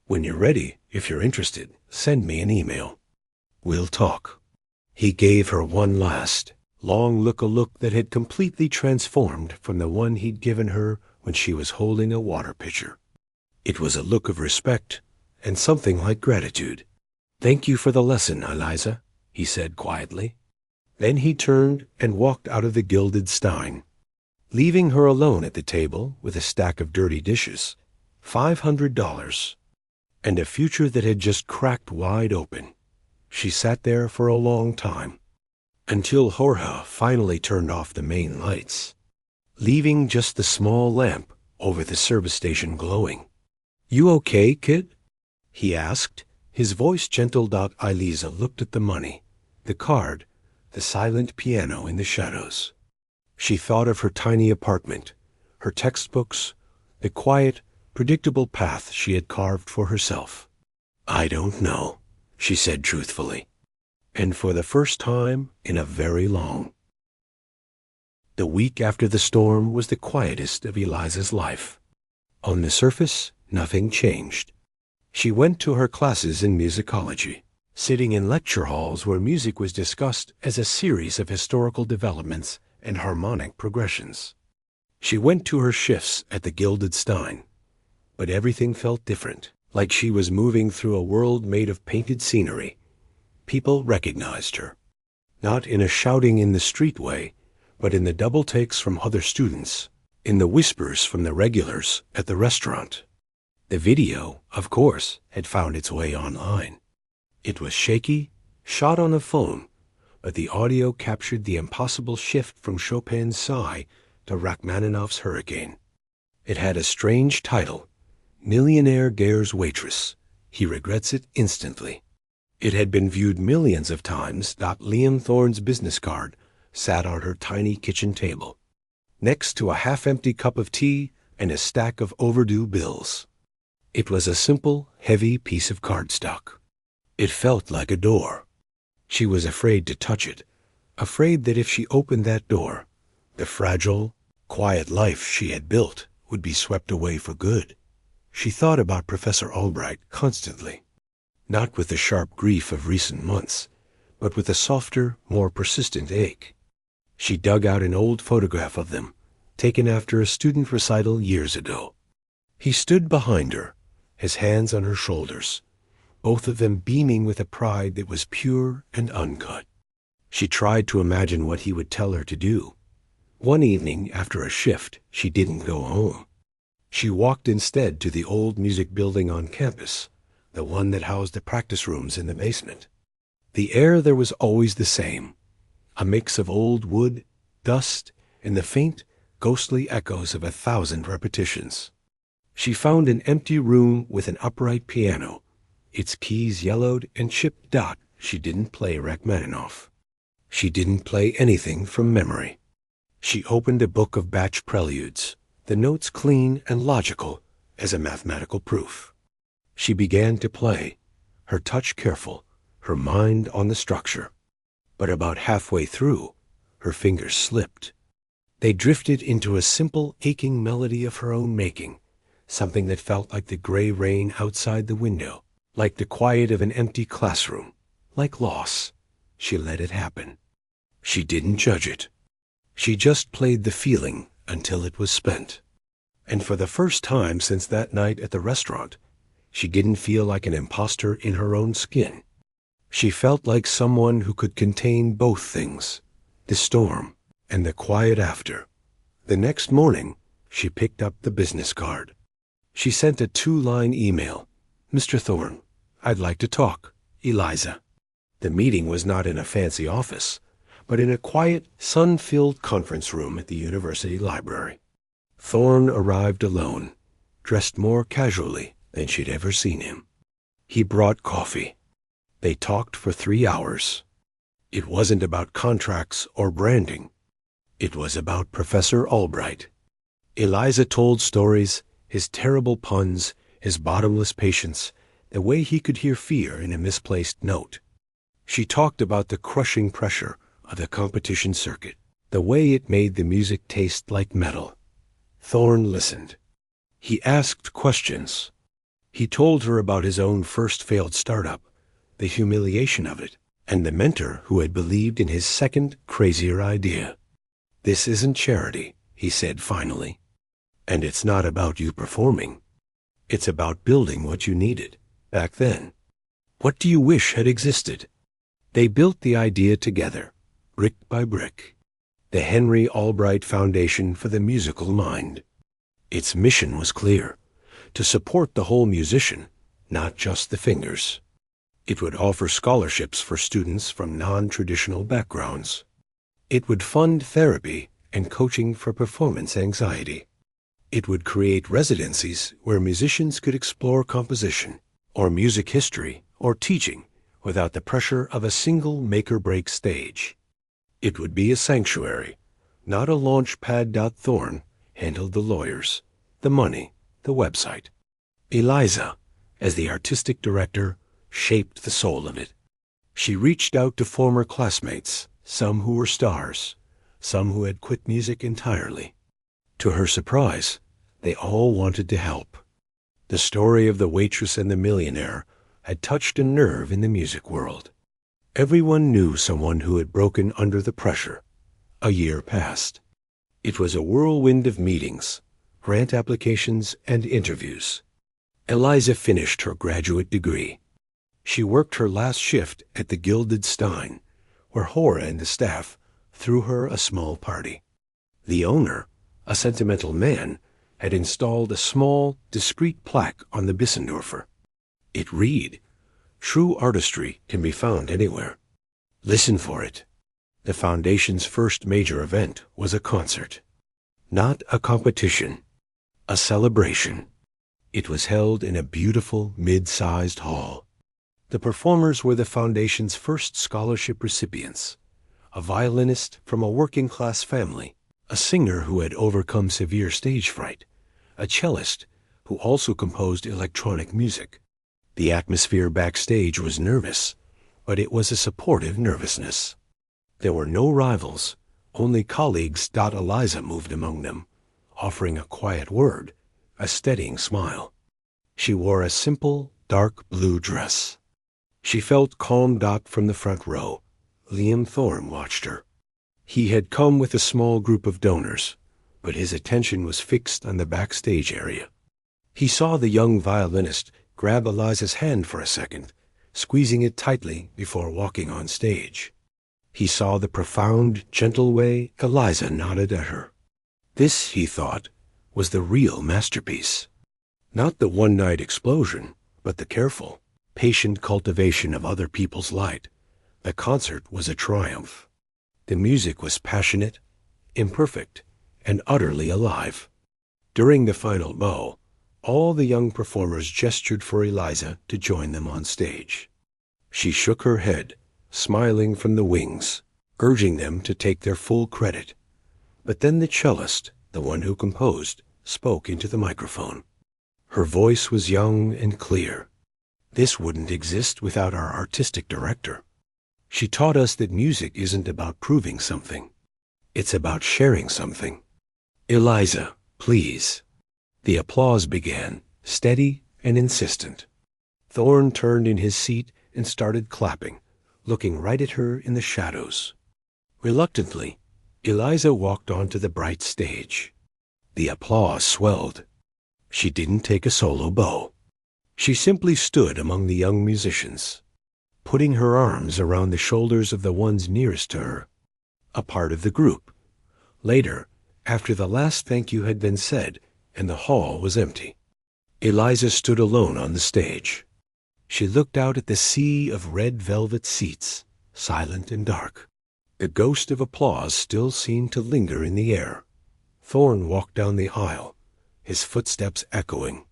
When you're ready, if you're interested, send me an email. We'll talk. He gave her one last, long look, a look that had completely transformed from the one he'd given her when she was holding a water pitcher. It was a look of respect and something like gratitude. Thank you for the lesson, Eliza, he said quietly. Then he turned and walked out of the gilded stein, leaving her alone at the table with a stack of dirty dishes, $500, and a future that had just cracked wide open. She sat there for a long time, until Jorge finally turned off the main lights, leaving just the small lamp over the service station glowing. You okay, kid? He asked, his voice gentle. Eliza looked at the money, the card, the silent piano in the shadows. She thought of her tiny apartment, her textbooks, the quiet, predictable path she had carved for herself. I don't know, she said truthfully, and for the first time in a very long. The week after the storm was the quietest of Eliza's life. On the surface, nothing changed. She went to her classes in musicology, sitting in lecture halls where music was discussed as a series of historical developments and harmonic progressions. She went to her shifts at the Gilded Stein, but everything felt different, like she was moving through a world made of painted scenery. People recognized her, not in a shouting in the street way, but in the double takes from other students, in the whispers from the regulars at the restaurant. The video, of course, had found its way online. It was shaky, shot on a phone, but the audio captured the impossible shift from Chopin's Sigh to Rachmaninoff's Hurricane. It had a strange title, Millionaire Gare's Waitress. He regrets it instantly. It had been viewed millions of times. Liam Thorne's business card sat on her tiny kitchen table, next to a half-empty cup of tea and a stack of overdue bills. It was a simple, heavy piece of cardstock. It felt like a door. She was afraid to touch it, afraid that if she opened that door, the fragile, quiet life she had built would be swept away for good. She thought about Professor Albright constantly, not with the sharp grief of recent months, but with a softer, more persistent ache. She dug out an old photograph of them, taken after a student recital years ago. He stood behind her, his hands on her shoulders, both of them beaming with a pride that was pure and uncut. She tried to imagine what he would tell her to do. One evening, after a shift, she didn't go home. She walked instead to the old music building on campus, the one that housed the practice rooms in the basement. The air there was always the same, a mix of old wood, dust, and the faint, ghostly echoes of 1,000 repetitions. She found an empty room with an upright piano, its keys yellowed and chipped. She didn't play Rachmaninoff. She didn't play anything from memory. She opened a book of Bach preludes, the notes clean and logical as a mathematical proof. She began to play, her touch careful, her mind on the structure. But about halfway through, her fingers slipped. They drifted into a simple, aching melody of her own making, something that felt like the gray rain outside the window, like the quiet of an empty classroom, like loss. She let it happen. She didn't judge it. She just played the feeling until it was spent. And for the first time since that night at the restaurant, she didn't feel like an imposter in her own skin. She felt like someone who could contain both things, the storm and the quiet after. The next morning, she picked up the business card. She sent a 2-line email. Mr. Thorne, I'd like to talk. Eliza. The meeting was not in a fancy office, but in a quiet, sun-filled conference room at the university library. Thorne arrived alone, dressed more casually than she'd ever seen him. He brought coffee. They talked for 3 hours. It wasn't about contracts or branding. It was about Professor Albright. Eliza told stories, his terrible puns, his bottomless patience, the way he could hear fear in a misplaced note. She talked about the crushing pressure of the competition circuit, the way it made the music taste like metal. Thorne listened. He asked questions. He told her about his own first failed startup, the humiliation of it, and the mentor who had believed in his second, crazier idea. "This isn't charity," he said finally. "And it's not about you performing. It's about building what you needed, back then. What do you wish had existed?" They built the idea together, brick by brick. The Henry Albright Foundation for the Musical Mind. Its mission was clear: to support the whole musician, not just the fingers. It would offer scholarships for students from non-traditional backgrounds. It would fund therapy and coaching for performance anxiety. It would create residencies where musicians could explore composition, or music history, or teaching without the pressure of a single make-or-break stage. It would be a sanctuary, not a launch pad. Thorne handled the lawyers, the money, the website. Eliza, as the artistic director, shaped the soul of it. She reached out to former classmates, some who were stars, some who had quit music entirely. To her surprise, they all wanted to help. The story of the Waitress and the Millionaire had touched a nerve in the music world. Everyone knew someone who had broken under the pressure. A year passed. It was a whirlwind of meetings, grant applications, and interviews. Eliza finished her graduate degree. She worked her last shift at the Gilded Stein, where Hora and the staff threw her a small party. The owner, a sentimental man, had installed a small, discreet plaque on the Bissendorfer. It read, "True artistry can be found anywhere. Listen for it." The foundation's first major event was a concert. Not a competition, a celebration. It was held in a beautiful, mid-sized hall. The performers were the foundation's first scholarship recipients: a violinist from a working-class family, a singer who had overcome severe stage fright, a cellist who also composed electronic music. The atmosphere backstage was nervous, but it was a supportive nervousness. There were no rivals, only colleagues. Eliza moved among them, offering a quiet word, a steadying smile. She wore a simple, dark blue dress. She felt calm. From the front row, Liam Thorne watched her. He had come with a small group of donors, but his attention was fixed on the backstage area. He saw the young violinist grab Eliza's hand for a second, squeezing it tightly before walking on stage. He saw the profound, gentle way Eliza nodded at her. This, he thought, was the real masterpiece. Not the one-night explosion, but the careful, patient cultivation of other people's light. The concert was a triumph. The music was passionate, imperfect, and utterly alive. During the final bow, all the young performers gestured for Eliza to join them on stage. She shook her head, smiling from the wings, urging them to take their full credit. But then the cellist, the one who composed, spoke into the microphone. Her voice was young and clear. "This wouldn't exist without our artistic director. She taught us that music isn't about proving something. It's about sharing something. Eliza, please." The applause began, steady and insistent. Thorne turned in his seat and started clapping, looking right at her in the shadows. Reluctantly, Eliza walked onto the bright stage. The applause swelled. She didn't take a solo bow. She simply stood among the young musicians, putting her arms around the shoulders of the ones nearest to her, a part of the group. Later, after the last thank you had been said and the hall was empty, Eliza stood alone on the stage. She looked out at the sea of red velvet seats, silent and dark. The ghost of applause still seemed to linger in the air. Thorne walked down the aisle, his footsteps echoing.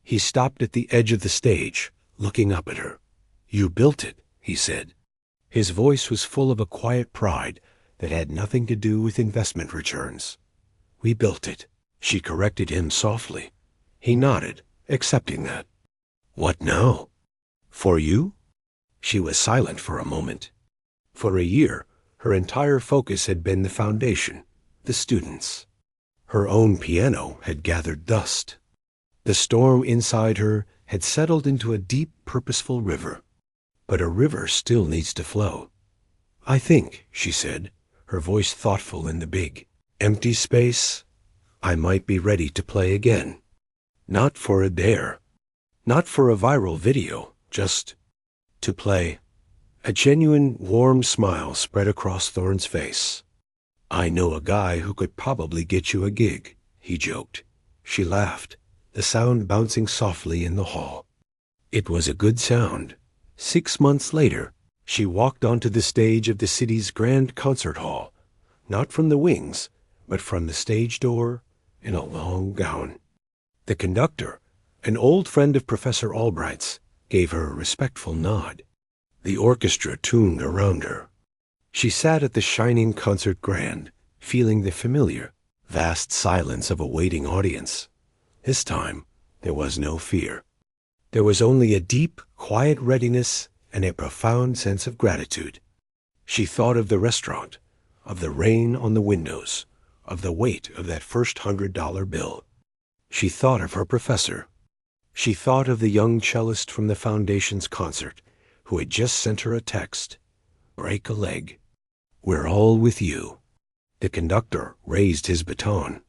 He stopped at the edge of the stage, looking up at her. "You built it," he said. His voice was full of a quiet pride that had nothing to do with investment returns. "We built it," she corrected him softly. He nodded, accepting that. "What now?" "For you?" She was silent for a moment. For a year, her entire focus had been the foundation, the students. Her own piano had gathered dust. The storm inside her had settled into a deep, purposeful river. But a river still needs to flow. "I think," she said, her voice thoughtful in the big, empty space, "I might be ready to play again. Not for a dare. Not for a viral video. Just to play." A genuine, warm smile spread across Thorne's face. "I know a guy who could probably get you a gig," he joked. She laughed, the sound bouncing softly in the hall. It was a good sound. 6 months later, she walked onto the stage of the city's grand concert hall, not from the wings, but from the stage door, in a long gown. The conductor, an old friend of Professor Albright's, gave her a respectful nod. The orchestra tuned around her. She sat at the shining concert grand, feeling the familiar, vast silence of a waiting audience. This time, there was no fear. There was only a deep, quiet readiness and a profound sense of gratitude. She thought of the restaurant, of the rain on the windows, of the weight of that first $100 bill. She thought of her professor. She thought of the young cellist from the Foundation's concert who had just sent her a text. "Break a leg. We're all with you." The conductor raised his baton.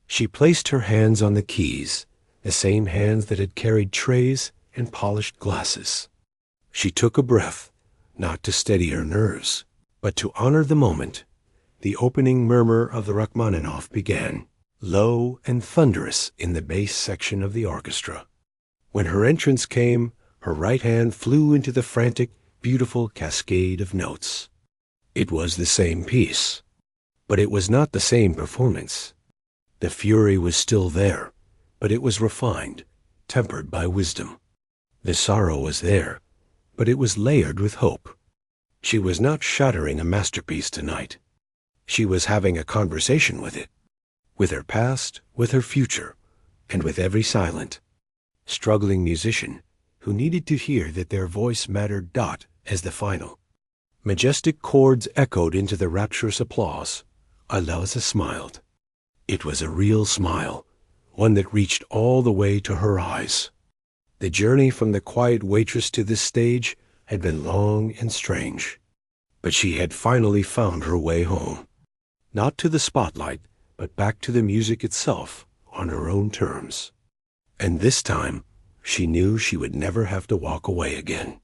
She placed her hands on the keys, the same hands that had carried trays and polished glasses. She took a breath, not to steady her nerves, but to honor the moment. The opening murmur of the Rachmaninoff began, low and thunderous in the bass section of the orchestra. When her entrance came, her right hand flew into the frantic, beautiful cascade of notes. It was the same piece, but it was not the same performance. The fury was still there, but it was refined, tempered by wisdom. The sorrow was there, but it was layered with hope. She was not shattering a masterpiece tonight. She was having a conversation with it, with her past, with her future, and with every silent, struggling musician who needed to hear that their voice mattered as the final. Majestic chords echoed into the rapturous applause. Eliza smiled. It was a real smile, one that reached all the way to her eyes. The journey from the quiet waitress to this stage had been long and strange, but she had finally found her way home. Not to the spotlight, but back to the music itself on her own terms. And this time, she knew she would never have to walk away again.